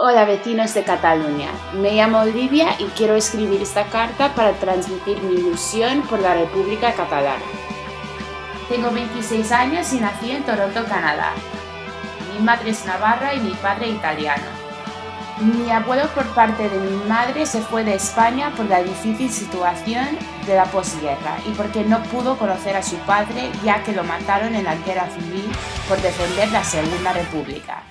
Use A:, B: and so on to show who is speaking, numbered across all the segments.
A: Hola vecinos de Cataluña, me llamo Olivia y quiero escribir esta carta para transmitir mi ilusión por la República Catalana. Tengo 26 años y nací en Toronto, Canadá. Mi madre es navarra y mi padre italiano. Mi abuelo por parte de mi madre se fue de España por la difícil situación de la posguerra y porque no pudo conocer a su padre ya que lo mataron en la guerra civil por defender la Segunda República.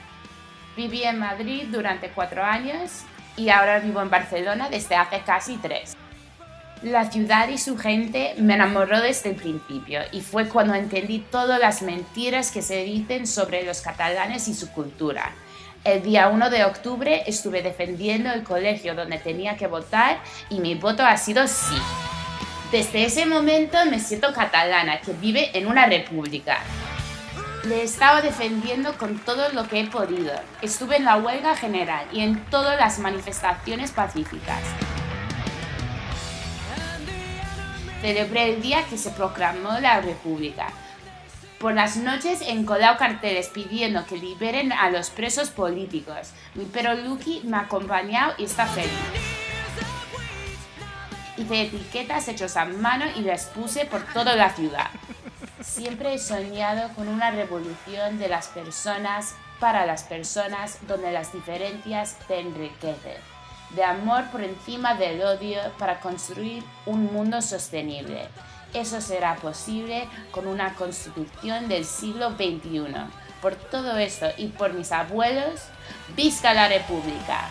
A: Viví en Madrid durante 4 años y ahora vivo en Barcelona desde hace casi 3. La ciudad y su gente me enamoró desde el principio y fue cuando entendí todas las mentiras que se dicen sobre los catalanes y su cultura. El día 1 de octubre estuve defendiendo el colegio donde tenía que votar y mi voto ha sido sí. Desde ese momento me siento catalana que vive en una república. Le estaba defendiendo con todo lo que he podido. Estuve en la huelga general y en todas las manifestaciones pacíficas. Celebré el día que se proclamó la República. Por las noches he encolado carteles pidiendo que liberen a los presos políticos. Mi perro Lucky me ha acompañado y está feliz. Hice etiquetas hechas a mano y las puse por toda la ciudad. Siempre he soñado con una revolución de las personas para las personas donde las diferencias te enriquecen, de amor por encima del odio para construir un mundo sostenible. Eso será posible con una constitución del siglo XXI. Por todo esto y por mis abuelos, ¡visca la República!